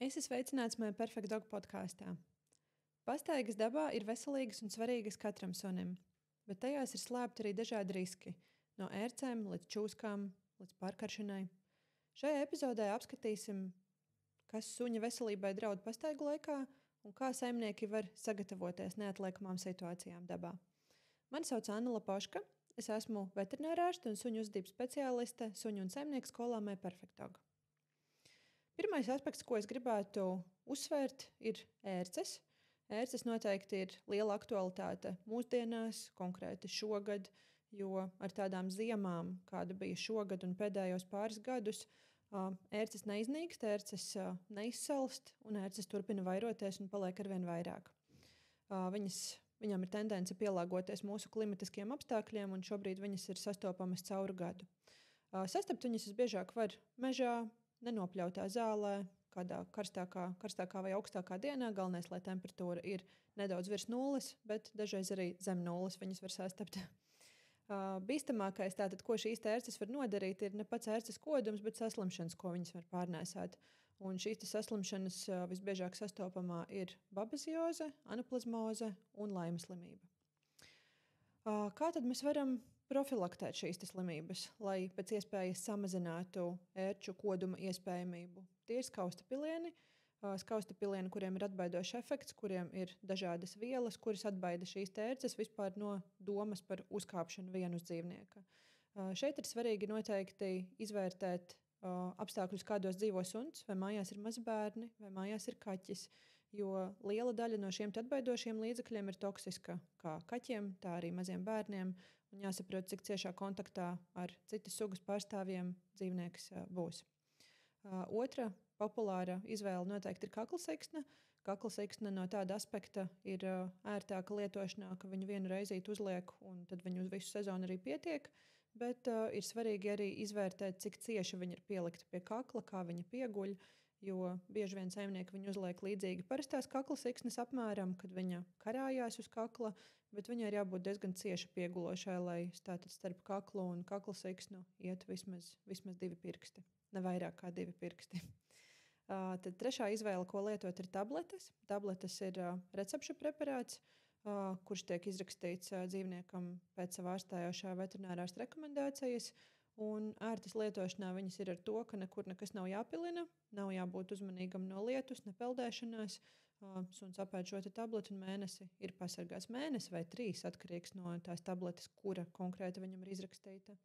Esi sveicināts My Perfect Dog podkāstā. Pastaigas dabā ir veselīgas un svarīgas katram sunim, bet tajās ir slēpti arī dažādi riski – no ērcēm līdz čūskām, līdz pārkaršanai. Šajā epizodē apskatīsim, kas suņa veselībai draud pastaigu laikā un kā saimnieki var sagatavoties neatliekamām situācijām dabā. Mani sauc Anna Lapoška, es esmu veterinārārste un suņu uzvedības speciāliste suņu un saimnieku skolā My Perfect Dog. Pirmais aspekts, ko es gribētu uzsvērt, ir ērces. Ērces noteikti ir liela aktualitāte mūsdienās, konkrēti šogad, jo ar tādām ziemām, kāda bija šogad un pēdējos pāris gadus, ērces neiznīkst, ērces neizsalst un ērces turpina vairoties un paliek arvien vairāk. Viņam ir tendence pielāgoties mūsu klimatiskiem apstākļiem, un šobrīd viņas ir sastopamas cauru gadu. Sastapt viņas visbiežāk var mežā, nenopļautā zālē, kādā karstākā vai augstākā dienā. Galvenais, lai temperatūra ir nedaudz virs nulles, bet dažreiz arī zem nulles viņas var sastapt. Bīstamākais, tātad, ko šīs ērces var nodarīt, ir ne pats ērces kodums, bet saslimšanas, ko viņas var pārnēsāt. Un šīs saslimšanas visbiežāk sastopamā ir babezioze, anaplazmoze un Laimes slimība. Kā tad mēs varam profilaktēt šīs slimības, lai pēc iespējas samazinātu ērču koduma iespējamību? Tie ir skaustapilieni, kuriem ir atbaidošs efekts, kuriem ir dažādas vielas, kuras atbaida šīs ērces vispār no domas par uzkāpšanu vienu uz dzīvnieka. Šeit ir svarīgi noteikti izvērtēt apstākļus, kādos dzīvo suns, vai mājās ir mazbērni, vai mājās ir kaķis, jo liela daļa no šiem atbaidošiem līdzekļiem ir toksiska kā kaķiem, tā arī maziem bērniem, un jāsaprot, cik ciešā kontaktā ar citas sugas pārstāvjiem dzīvnieks būs. Otra populāra izvēle noteikti ir kaklasiksna. Kaklasiksna no tāda aspekta ir ērtāka lietošanā, ka viņu vienu reizīti uzliek, un tad viņu uz visu sezonu arī pietiek. Bet ir svarīgi arī izvērtēt, cik cieši viņa ir pielikta pie kakla, kā viņa pieguļ, jo bieži vien saimnieki viņu uzliek līdzīgi parastās kaklasiksnes apmēram, kad viņa karājās uz kakla, bet viņai ir jābūt diezgan cieši piegulošai, lai starp kaklu un kaklasiksnu iet vismaz 2 pirksti, ne vairāk kā 2 pirksti. Tad trešā izvēle, ko lietot, ir tabletes. Tabletes ir recepšu preparāts, kurš tiek izrakstīts dzīvniekam pēc savā ārstējošā veterinārās rekomendācijas. Un ērtas lietošanā viņas ir ar to, ka nekur nekas nav jāpilina, nav jābūt uzmanīgam no lietus, ne peldēšanās. Suns apēd šo tableti un mēnesi ir pasargāts. Mēnesi vai 3 atkarīgs no tās tabletes, kura konkrēti viņam ir izrakstīta.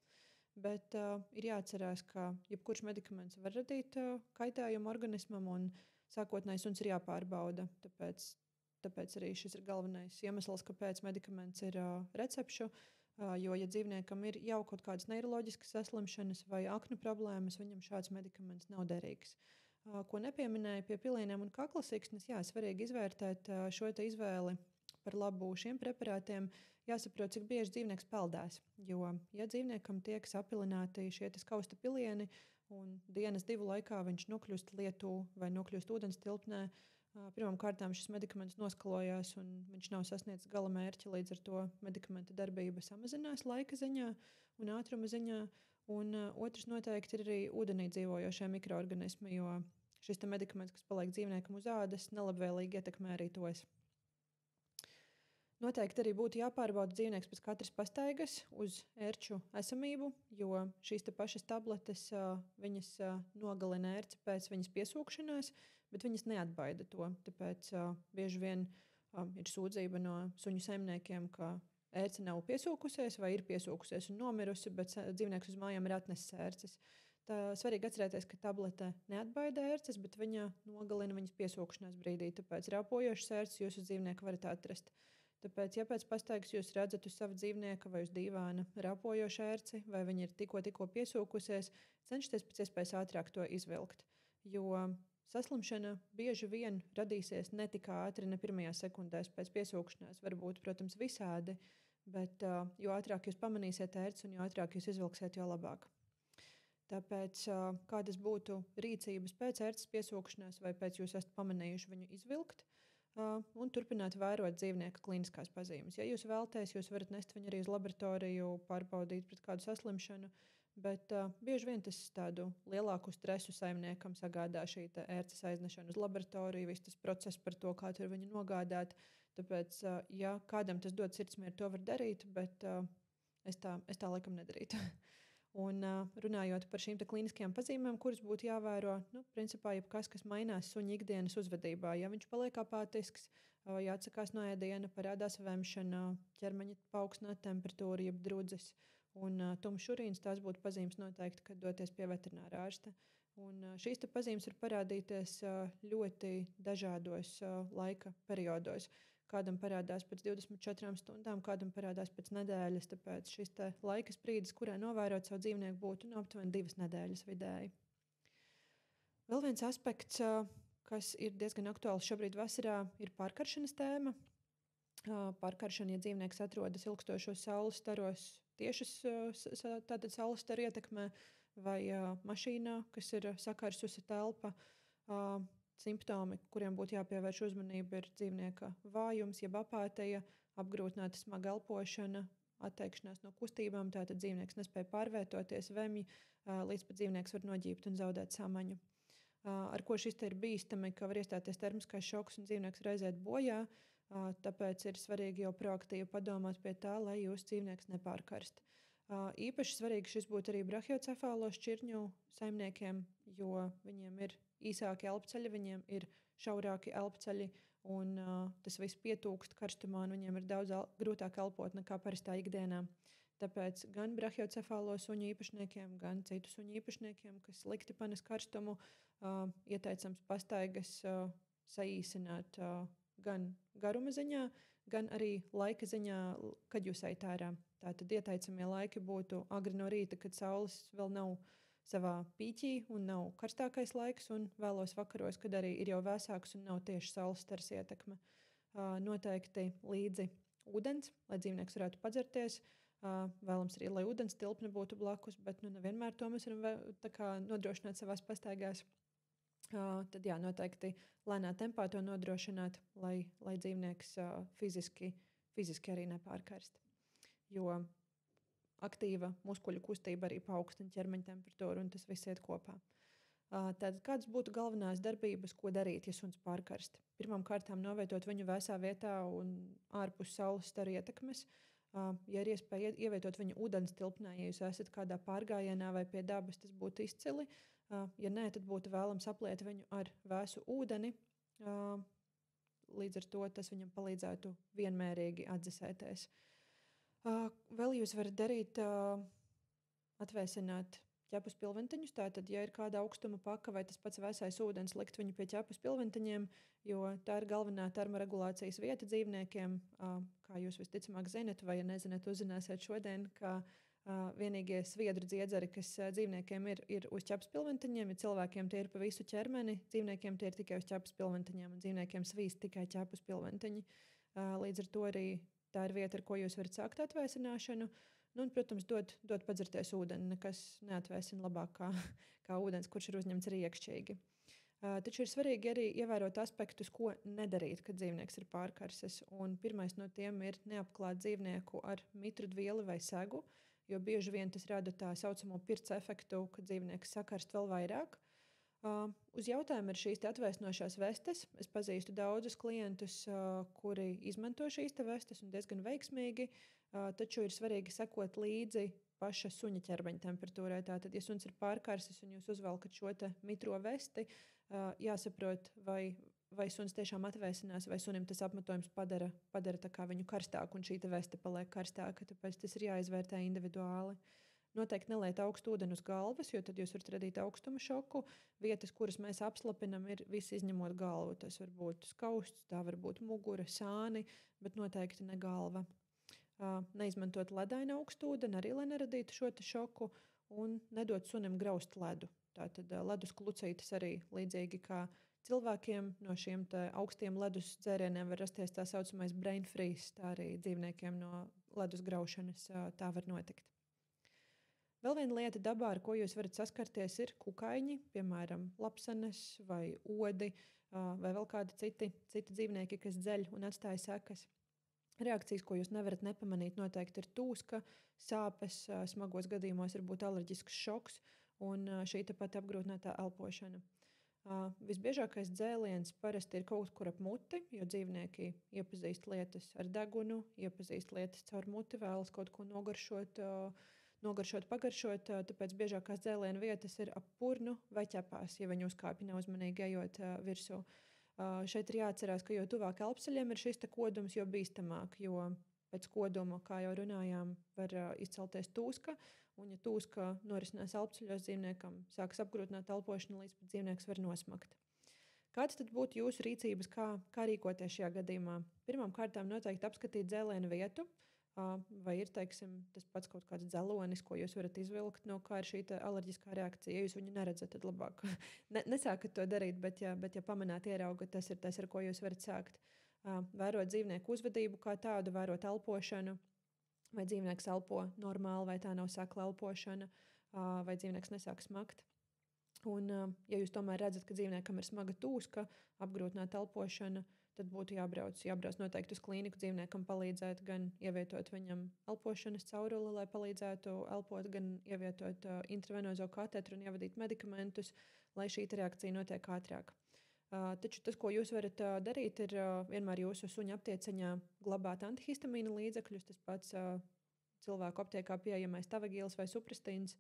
Bet ir jāatcerās, ka jebkurš medikaments var radīt kaitējumu organismam, un sākotnēji suns ir jāpārbauda. Tāpēc arī šis ir galvenais iemesls, kāpēc medikaments ir recepšu. Jo, ja dzīvniekam ir jau kaut kādas neiroloģiskas saslimšanas vai aknu problēmas, viņam šāds medikaments nav derīgs. Ko nepieminēju pie pilieniem un kaklasiksnes, svarīgi izvērtēt šo izvēli par labu šiem preparātiem. Jāsaprot, cik bieži dzīvnieks peldēs. Jo, ja dzīvniekam tiek sapilināti šie skausta pilieni un dienas 2 laikā viņš nokļūst lietū vai nokļūst ūdens tilpnē, pirmkārt šis medikaments noskalojās un viņš nav sasniedzis gala mērķi, līdz ar to medikamenta darbība samazinās laika ziņā un ātruma ziņā. Un otrs noteikti ir arī ūdenī dzīvojošie mikroorganismi, jo šis medikaments, kas paliek dzīvniekam uz ādas, nelabvēlīgi ietekmē arī tos. Noteikti arī būtu jāpārbauda dzīvnieks pēc katras pastaigas uz ērču esamību, jo šīs pašas tabletes viņas nogalina ērci pēc viņas piesūkšanās, bet viņas neatbaida to. Tāpēc bieži vien ir sūdzība no suņu saimniekiem, ka ērce nav piesūkusies vai ir piesūkusies un nomirusi, bet dzīvnieks uz mājām ir atnesis ērces. Tā svarīgi atcerēties, ka tablete neatbaida ērces, bet viņa nogalina viņas piesūkšanās brīdī. Tāpēc rāpojošas ērces jūs uz dzīvnieku varat atrast. Tāpēc, ja pēc pastaigas jūs redzat uz sava dzīvnieka vai uz dīvāna rāpojošu ērci, vai viņa ir tikko piesūkusies, cenšieties pēc iespējas ātrāk to izvilkt. Jo saslimšana bieži vien radīsies ne tik ātri, ne pirmajās sekundēs pēc piesūkšanās. Varbūt, protams, visādi, bet jo ātrāk jūs pamanīsiet ērci un jo ātrāk jūs izvilksiet, jo labāk. Tāpēc, kādas būtu rīcības pēc ērces piesūkšanās vai pēc jūs esat pamanījuši viņu izvilkt, un turpināt vērot dzīvnieka kliniskās pazīmes. Ja jūs vēlaties, jūs varat nest viņu arī uz laboratoriju, pārbaudīt pret kādu saslimšanu, bet bieži vien tas tādu lielāku stresu saimniekam sagādā šī ērces aiznešana uz laboratoriju, viss tas process par to, kā tur viņu nogādāt. Tāpēc, ja kādam tas dod sirdsmieru, to var darīt, bet es tā laikam nedarītu. Un runājot par šīm klīniskajām pazīmēm, kuras būtu jāvēro, principā jebkas, kas mainās suņa ikdienas uzvedībā. Ja viņš paliek apātisks, jāatsakās no ēdiena, parādās vemšana, ķermeņa paaugstināt temperatūru, jeb drudzis un tumšs urīns, tās būtu pazīmes noteikti, kad doties pie veterinārā ārsta. Un šīs pazīmes var parādīties ļoti dažādos laika periodos. Kādam parādās pēc 24 stundām, kādam parādās pēc nedēļas. Tāpēc šis laika sprīdis, kurā novērot savu dzīvnieku, būtu aptuveni 2 nedēļas vidēji. Vēl viens aspekts, kas ir diezgan aktuāls šobrīd vasarā, ir pārkaršanas tēma. Pārkaršana, ja dzīvnieks atrodas ilgstošos saules staros, tiešas tātad saules staru ietekmē, vai mašīnā, kas ir sakarsusi telpa. Simptomi, kuriem būtu jāpievērš uzmanība, ir dzīvnieka vājums, jeb apātija, apgrūtināta smaga elpošana, atteikšanās no kustībām, tātad dzīvnieks nespēja pārvietoties, vemj, līdz pat dzīvnieks var noģībt un zaudēt samaņu. Ar ko šis ir bīstami, ka var iestāties termiskais šoks un dzīvnieks var aiziet bojā, tāpēc ir svarīgi jau proaktīvi padomāt pie tā, lai jūsu dzīvnieks nepārkarst. Īpaši svarīgi šis būtu arī brahiocefālo šķirņu saimniekiem, jo viņiem ir īsāki elpceļi, viņiem ir šaurāki elpceļi, un tas viss pietūkst karstumā, un viņiem ir daudz grūtāk elpot nekā parastā ikdienā. Tāpēc gan brahiocefālo suņu īpašniekiem, gan citu suņu īpašniekiem, kas slikti panes karstumu, ieteicams pastaigas saīsināt gan garuma ziņā, gan arī laika ziņā, kad jūs ejat ārā. Tātad ieteicamie laiki būtu agri no rīta, kad saules vēl nav savā pīķī un nav karstākais laiks, un vēlos vakaros, kad arī ir jau vēsāks un nav tieši saules staras ietekme. Noteikti līdzi ūdens, lai dzīvnieks varētu padzerties. Vēlams arī, lai ūdens tilpne būtu blakus, bet nevienmēr to mēs varam nodrošināt savās pastaigās. Tad noteikti lēnā tempā to nodrošināt, lai dzīvnieks fiziski arī nepārkarst. Jo aktīva muskuļu kustība arī paaugstina ķermeņa temperatūru, un tas viss iet kopā. Tātad kādas būtu galvenās darbības, ko darīt, ja suns pārkarst? Pirmkārt, novietot viņu vēsā vietā un ārpus saules staru ietekmes. Ja ir iespēja ievietot viņu ūdens tilpnē, ja jūs esat kādā pārgājienā vai pie dabas, tas būtu izcili. Ja nē, tad būtu vēlams apliet viņu ar vēsu ūdeni. Līdz ar to tas viņam palīdzētu vienmērīgi atdzesēties. Vēl jūs varat darīt, atvēsināt ķepus pilventiņus. Tātad, ja ir kāda augstuma paka vai tas pats vēsais ūdens, likt viņu pie ķepus pilventiņiem, jo tā ir galvenā termoregulācijas vieta dzīvniekiem. Kā jūs visticamāk zinat, vai ja nezināt, uzzināsiet šodien, ka vienīgie sviedru dziedzeri, kas dzīvniekiem ir uz ķepus pilventiņiem, ja cilvēkiem tie ir pa visu ķermeni, dzīvniekiem tie ir tikai uz ķepus pilventiņiem, un dzīvniekiem svīst tikai ķepus pilventiņi. Līdz ar to arī tā ir vieta, ar ko jūs varat sākt atvēsināšanu. Un, protams, dot padzerties ūdeni, nekas neatvēsina labāk kā ūdens, kurš ir uzņemts arī iekšķīgi. Taču ir svarīgi arī ievērot aspektus, ko nedarīt, kad dzīvnieks ir pārkarsis. Un pirmais no tiem ir neapklāt dzīvnieku ar mitrdvieli vai segu, jo bieži vien tas rada tā saucamo pirts efektu, kad dzīvnieks sakarst vēl vairāk. Uz jautājumu ir šīs atvēsinošās vestes. Es pazīstu daudzus klientus, kuri izmanto šīs vestes un diezgan veiksmīgi, taču ir svarīgi sekot līdzi paša suņa ķermeņa temperatūrai. Tātad, ja suns ir pārkarsis un jūs uzvelkat šo mitro vesti, jāsaprot, vai suns tiešām atvēsinās, vai sunim tas apmetojums padara tā kā viņu karstāku un šī veste paliek karstāka. Tāpēc tas ir jāizvērtē individuāli. Noteikti neliet augstu ūdeni uz galvas, jo tad jūs varat radīt augstuma šoku. Vietas, kuras mēs apslapinam, ir viss izņemot galvu. Tas var būt skausts, tā var būt mugura, sāni, bet noteikti ne galva. Neizmantot ledainu augstu ūdeni, arī lai neradītu šo šoku, un nedot sunim graust ledu. Tātad ledus klucītes arī līdzīgi kā cilvēkiem no šiem augstiem ledus dzērieniem var rasties tā saucamais brain freeze, tā arī dzīvniekiem no ledus graušanas tā var notikt. Vēl viena lieta dabā, ar ko jūs varat saskarties, ir kukaiņi, piemēram, lapsenes vai odi vai vēl kādi citi dzīvnieki, kas dzeļ un atstāja sekas. Reakcijas, ko jūs nevarat nepamanīt, noteikti ir tūska, sāpes, smagos gadījumos var būt alerģisks šoks un šī pat apgrūtinātā elpošana. Visbiežākais dzēliens parasti ir kaut kur ap muti, jo dzīvnieki iepazīst lietas ar degunu, iepazīst lietas caur muti, vēlas kaut ko nogaršot, pagaršot. Tāpēc biežākās dzēlienu vietas ir ap purnu vai ķepās, ja viņi uzkāpj neuzmanīgi ejot virsū. Šeit ir jāatcerās, ka jo tuvāk elpceļiem ir šis kodums, jo bīstamāk, jo pēc koduma, kā jau runājām, var izcelties tūska, un ja tūska norisinās elpceļos, dzīvniekam sāks apgrūtināt elpošanu, līdz pat dzīvnieks var nosmakt. Kāds tad būtu jūsu rīcības, kā rīkoties šajā gadījumā? Pirmām kārtām noteikti apskatīt dzēlienu vietu, vai ir, teiksim, tas pats kaut kāds dzelonis, ko jūs varat izvilkt, no kā ir šī alerģiskā reakcija. Ja jūs viņu neredzat, tad labāk nesākat to darīt, bet ja pamanāt, ieraugat, tas ir tas, ar ko jūs varat sākt. Vērot dzīvnieku uzvedību kā tādu, vērot elpošanu, vai dzīvnieks elpo normāli, vai tā nav sakla elpošana, vai dzīvnieks nesāk smakt. Un, ja jūs tomēr redzat, ka dzīvniekam ir smaga tūska, apgrūtināta elpošana, tad būtu jābrauc noteikti uz klīniku dzīvniekam palīdzēt, gan ievietot viņam elpošanas cauruli, lai palīdzētu elpot, gan ievietot intravenozo katetru un ievadīt medikamentus, lai šī reakcija notiek ātrāk. Taču tas, ko jūs varat darīt, ir vienmēr jūsu suņa aptieceņā glabāt antihistamīna līdzekļus, tas pats cilvēku aptiekā pieejamais tavagīls vai suprastīns,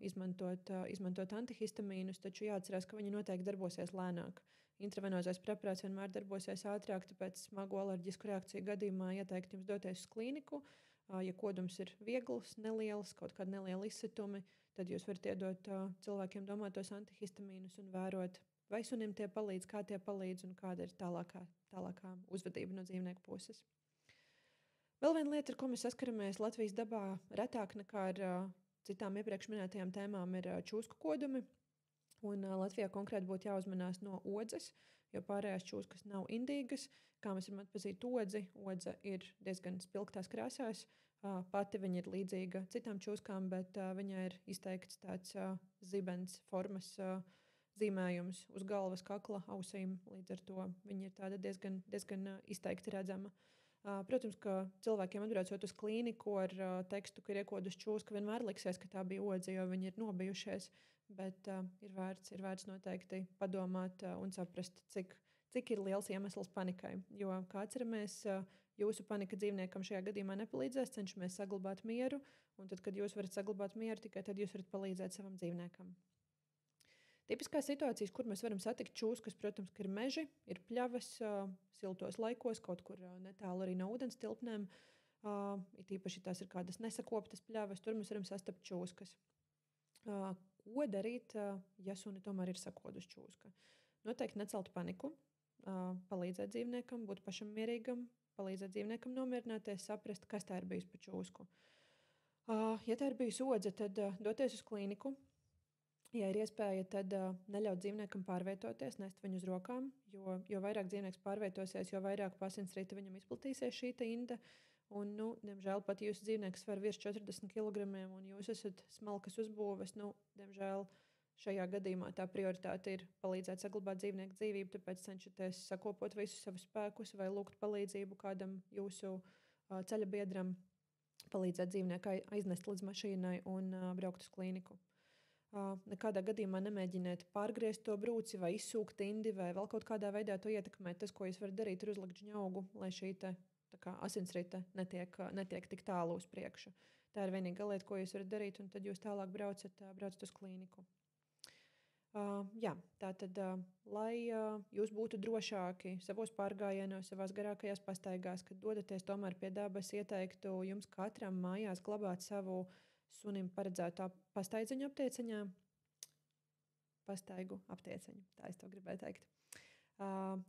izmantot antihistamīnus, taču jāatcerās, ka viņi noteikti darbosies lēnāk. Intravenozais preparāts vienmēr darbosies ātrāk, tāpēc smagu alerģisku reakciju gadījumā ieteikt jums doties uz klīniku. Ja kodums ir viegls, neliels, kaut kādi nelieli izsitumi, tad jūs varat iedot cilvēkiem domātos antihistamīnus un vērot, vai sunim tie palīdz, kā tie palīdz un kāda ir tālākā uzvedība no dzīvnieku puses. Vēl viena lieta, ar ko mēs saskaramies Latvijas dabā retāk nekā ar citām iepriekš minētajām tēmām, ir čūsku kodumi. Un Latvijā konkrēti būtu jāuzmanās no odzes, jo pārējās čūskas nav indīgas. Kā mēs varam atpazīt odzi? Odze ir diezgan spilgtās krāsās. Pati viņa ir līdzīga citām čūskām, bet viņai ir izteikts tāds zibens formas zīmējums uz galvas, kakla, ausīm. Līdz ar to viņa ir tāda diezgan izteikti redzama. Protams, ka cilvēkiem atbraucot uz klīniku ar tekstu, ka ir iekodusi čūska, vienmēr liksies, ka tā bija odze, jo viņi ir nobijušies. Bet ir vērts noteikti padomāt un saprast, cik ir liels iemesls panikai. Jo, kā atceramies, jūsu panika dzīvniekam šajā gadījumā nepalīdzēs, cenšamies saglabāt mieru, un tad, kad jūs varat saglabāt mieru, tikai tad jūs varat palīdzēt savam dzīvniekam. Tipiskās situācijas, kur mēs varam satikt čūskas, protams, ir meži, ir pļavas, siltos laikos, kaut kur netālu arī no ūdens tilpnēm. It īpaši tās ir kādas nesakoptas pļavas, tur mēs varam sastapt čūskas. Ko darīt, ja suni tomēr ir sakodus čūska? Noteikti necelt paniku, palīdzēt dzīvniekam, būt pašam mierīgam, palīdzēt dzīvniekam nomierināties, saprast, kas tā ir bijis pa čūsku. Ja tā ir bijusi odze, tad doties uz klīniku. Ja ir iespēja, tad neļaut dzīvniekam pārvietoties, nest viņu uz rokām, jo vairāk dzīvnieks pārvietosies, jo vairāk pa asinsrīti viņam izplatīsies šī inda. Un, diemžēl, pat ja jūsu dzīvnieks svar virs 40 kg un jūs esat smalkas uzbūves, diemžēl šajā gadījumā tā prioritāte ir palīdzēt saglabāt dzīvnieku dzīvību, tāpēc cenšaties sakopot visus savus spēkus vai lūgt palīdzību kādam jūsu ceļa biedram, palīdzēt dzīvnieku aiznest līdz mašīnai un braukt uz klīniku. Nekādā gadījumā nemēģiniet pārgriezt to brūci vai izsūkt indi vai vēl kaut kādā veidā to ietekmēt. Tas, ko jūs varat darīt, ir uzlikt žņaugu, lai šī asinsrite netiek tik tālu uz priekšu. Tā ir vienīgā lieta, ko jūs varat darīt, un tad jūs tālāk braucat uz klīniku. Tātad, lai jūs būtu drošāki savos pārgājienos, savās garākajās pastaigās, kad dodaties tomēr pie dabas, ieteiktu jums katram mājās glabāt savu sunim paredzētā pastaigu aptieceņā. Pastaigu aptieceņu, tā es to gribēju teikt.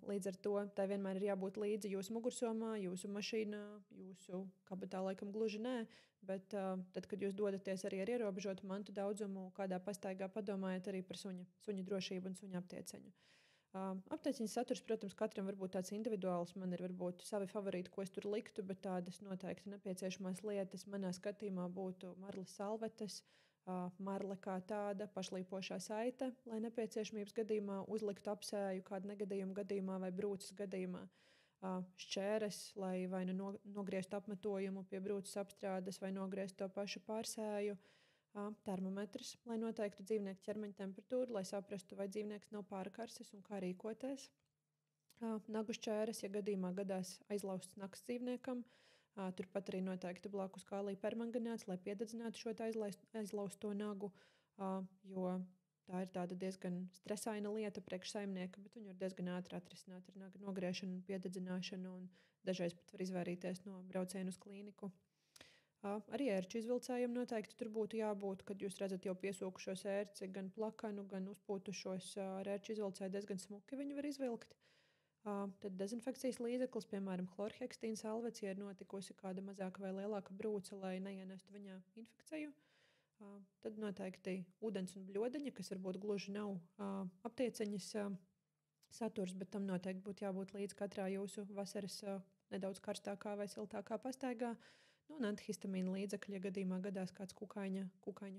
Līdz ar to tai vienmēr ir jābūt līdzi jūsu mugursomā, jūsu mašīnā, jūsu kabatā laikam gluži nē, bet tad, kad jūs dodaties arī ar ierobežotu mantu daudzumu, kādā pastaigā padomājiet arī par suņa drošību un suņa aptieceņu. Aptieceņas saturs, protams, katram var būt tāds individuāls, man ir varbūt savi favorīti, ko es tur liktu, bet tādas noteikti nepieciešamās lietas manā skatījumā būtu marlas salvetes, marle kā tāda, pašlīpošā saite, lai nepieciešamības gadījumā uzliktu apsēju kādu negadījumu gadījumā vai brūces gadījumā. šķēres, lai vai nu nogrieztu apmetojumu pie brūces apstrādes, vai nogrieztu to pašu pārsēju, termometrs, lai noteiktu dzīvnieku ķermeņa temperatūru, lai saprastu, vai dzīvnieks nav pārkarsis un kā rīkoties. Nagu šķēres, ja gadījumā gadās aizlausts nakas dzīvniekam, turpat arī noteikti blakus kālija permanganāts, lai piededzinātu šo aizlausto nagu, jo tā ir tāda diezgan stresaina lieta priekš saimnieka, bet viņu var diezgan ātri atrisināt ar naga nogriešanu, piededzināšanu un dažreiz pat var izvairīties no braucienu uz klīniku. Arī ērču izvilcējiem noteikti tur būtu jābūt, kad jūs redzat jau piesūkušos ērci, gan plakanu, gan uzpūtušos ar ērču izvilcēju diezgan smuki viņi var izvilkt. Tad dezinfekcijas līdzeklis, piemēram, chlorhekstīna salvets, ja ir notikusi kāda mazāka vai lielāka brūce, lai neienestu viņā infekciju. Tad noteikti ūdens un bļodeņa, kas varbūt gluži nav aptieceņas saturs, bet tam noteikti būtu jābūt līdz katrā jūsu vasaras nedaudz karstākā vai siltākā pastaigā. Un antihistamīna līdzekļi, ja gadījumā gadās kāds kukaiņa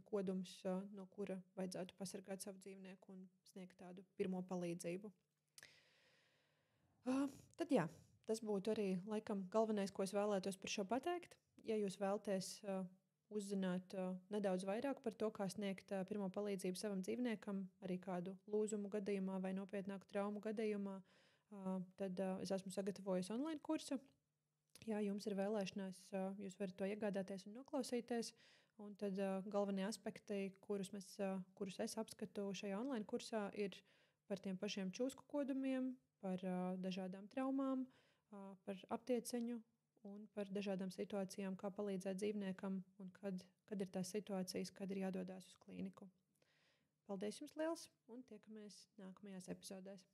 kodums, no kura vajadzētu pasargāt savu dzīvnieku un sniegt tādu pirmo palīdzību. Tad jā, tas būtu arī laikam galvenais, ko es vēlētos par šo pateikt. Ja jūs vēlaties uzzināt nedaudz vairāk par to, kā sniegt pirmo palīdzību savam dzīvniekam, arī kādu lūzumu gadījumā vai nopietnāku traumu gadījumā, tad es esmu sagatavojis online kursu. Ja jums ir vēlēšanās, jūs varat to iegādāties un noklausīties. Un tad galvenie aspekti, kurus es apskatu šajā online kursā, ir par tiem pašiem čūsku kodumiem, par dažādām traumām, par aptieceņu un par dažādām situācijām, kā palīdzēt dzīvniekam un kad ir tās situācijas, kad ir jādodās uz klīniku. Paldies jums liels un tiekamies nākamajās epizodēs.